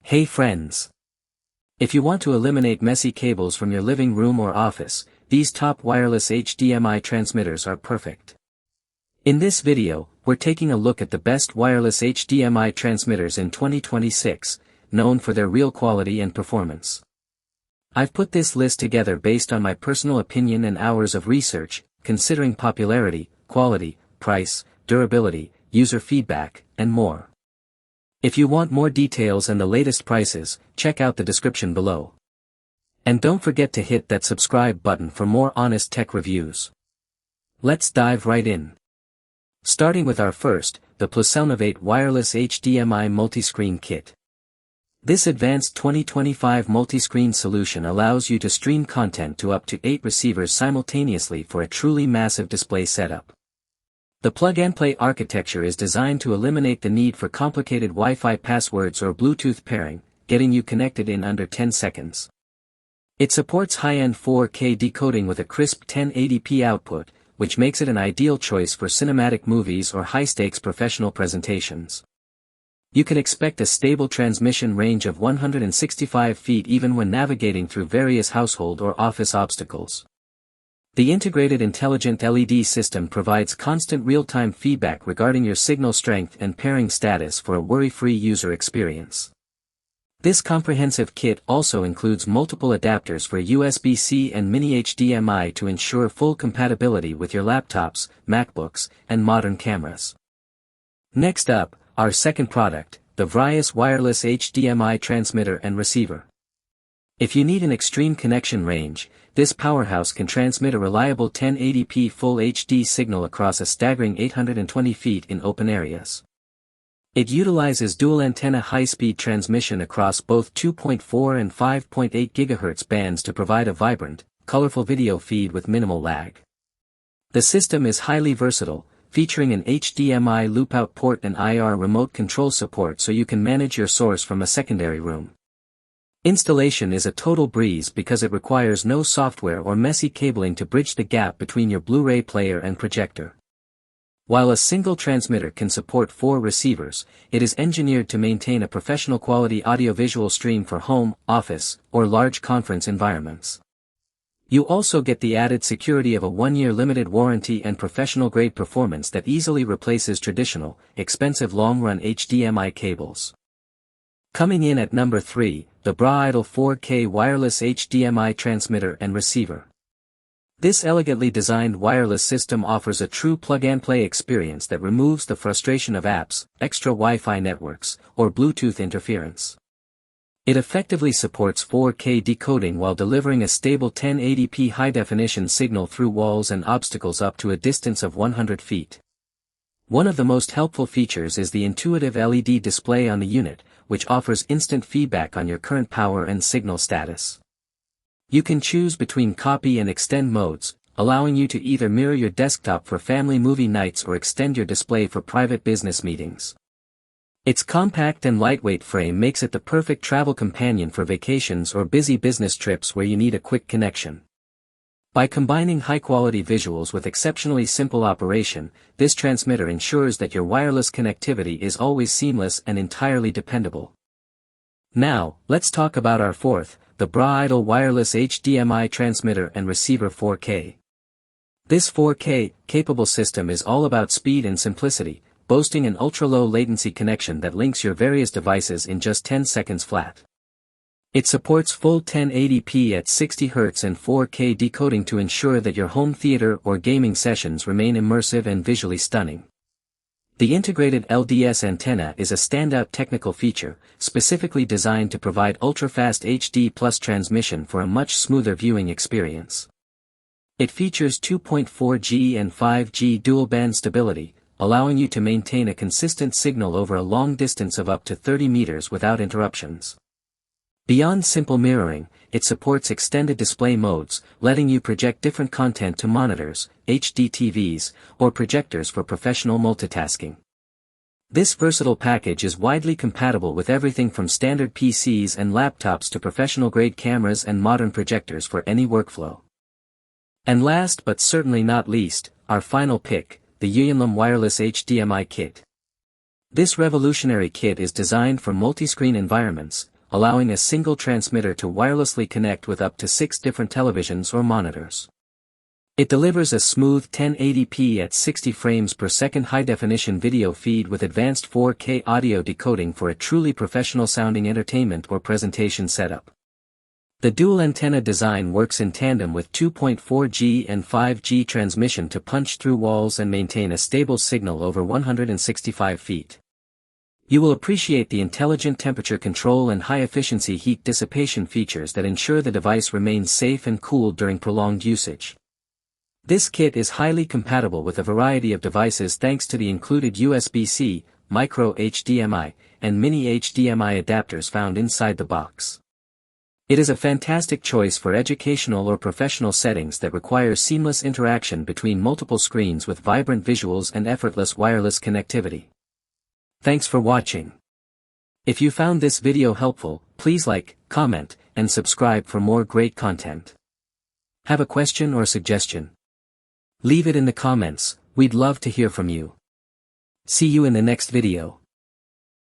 Hey friends! If you want to eliminate messy cables from your living room or office, these top wireless HDMI transmitters are perfect. In this video, we're taking a look at the best wireless HDMI transmitters in 2026, known for their real quality and performance. I've put this list together based on my personal opinion and hours of research, considering popularity, quality, price, durability, user feedback, and more. If you want more details and the latest prices, check out the description below. And don't forget to hit that subscribe button for more honest tech reviews. Let's dive right in. Starting with our first, the Plusonnovate Wireless HDMI Multiscreen Kit. This advanced 2025 multiscreen solution allows you to stream content to up to 8 receivers simultaneously for a truly massive display setup. The plug-and-play architecture is designed to eliminate the need for complicated Wi-Fi passwords or Bluetooth pairing, getting you connected in under 10 seconds. It supports high-end 4K decoding with a crisp 1080p output, which makes it an ideal choice for cinematic movies or high-stakes professional presentations. You can expect a stable transmission range of 165 feet even when navigating through various household or office obstacles. The integrated intelligent LED system provides constant real-time feedback regarding your signal strength and pairing status for a worry-free user experience. This comprehensive kit also includes multiple adapters for USB-C and mini HDMI to ensure full compatibility with your laptops, MacBooks, and modern cameras. Next up, our second product, the Vrius Wireless HDMI Transmitter and Receiver. If you need an extreme connection range, this powerhouse can transmit a reliable 1080p Full HD signal across a staggering 820 feet in open areas. It utilizes dual antenna high-speed transmission across both 2.4 and 5.8 GHz bands to provide a vibrant, colorful video feed with minimal lag. The system is highly versatile, featuring an HDMI loop-out port and IR remote control support so you can manage your source from a secondary room. Installation is a total breeze because it requires no software or messy cabling to bridge the gap between your Blu-ray player and projector. While a single transmitter can support 4 receivers, it is engineered to maintain a professional quality audiovisual stream for home, office, or large conference environments. You also get the added security of a 1-year limited warranty and professional-grade performance that easily replaces traditional, expensive long-run HDMI cables. Coming in at number 3, the Braidel 4K Wireless HDMI Transmitter and Receiver. This elegantly designed wireless system offers a true plug-and-play experience that removes the frustration of apps, extra Wi-Fi networks, or Bluetooth interference. It effectively supports 4K decoding while delivering a stable 1080p high-definition signal through walls and obstacles up to a distance of 100 feet. One of the most helpful features is the intuitive LED display on the unit, which offers instant feedback on your current power and signal status. You can choose between copy and extend modes, allowing you to either mirror your desktop for family movie nights or extend your display for private business meetings. Its compact and lightweight frame makes it the perfect travel companion for vacations or busy business trips where you need a quick connection. By combining high-quality visuals with exceptionally simple operation, this transmitter ensures that your wireless connectivity is always seamless and entirely dependable. Now, let's talk about our fourth, the Braidel Wireless HDMI Transmitter and Receiver 4K. This 4K capable system is all about speed and simplicity, boasting an ultra-low latency connection that links your various devices in just 10 seconds flat. It supports full 1080p at 60 Hz and 4K decoding to ensure that your home theater or gaming sessions remain immersive and visually stunning. The integrated LDS antenna is a standout technical feature, specifically designed to provide ultra-fast HD+ transmission for a much smoother viewing experience. It features 2.4G and 5G dual-band stability, allowing you to maintain a consistent signal over a long distance of up to 30 meters without interruptions. Beyond simple mirroring, it supports extended display modes, letting you project different content to monitors, HD TVs, or projectors for professional multitasking. This versatile package is widely compatible with everything from standard PCs and laptops to professional-grade cameras and modern projectors for any workflow. And last but certainly not least, our final pick, the Yuanlim Wireless HDMI Kit. This revolutionary kit is designed for multi-screen environments, allowing a single transmitter to wirelessly connect with up to 6 different televisions or monitors. It delivers a smooth 1080p at 60 frames per second high-definition video feed with advanced 4K audio decoding for a truly professional-sounding entertainment or presentation setup. The dual antenna design works in tandem with 2.4G and 5G transmission to punch through walls and maintain a stable signal over 165 feet. You will appreciate the intelligent temperature control and high-efficiency heat dissipation features that ensure the device remains safe and cool during prolonged usage. This kit is highly compatible with a variety of devices thanks to the included USB-C, micro HDMI, and mini HDMI adapters found inside the box. It is a fantastic choice for educational or professional settings that require seamless interaction between multiple screens with vibrant visuals and effortless wireless connectivity. Thanks for watching. If you found this video helpful, please like, comment, and subscribe for more great content. Have a question or suggestion? Leave it in the comments, we'd love to hear from you. See you in the next video.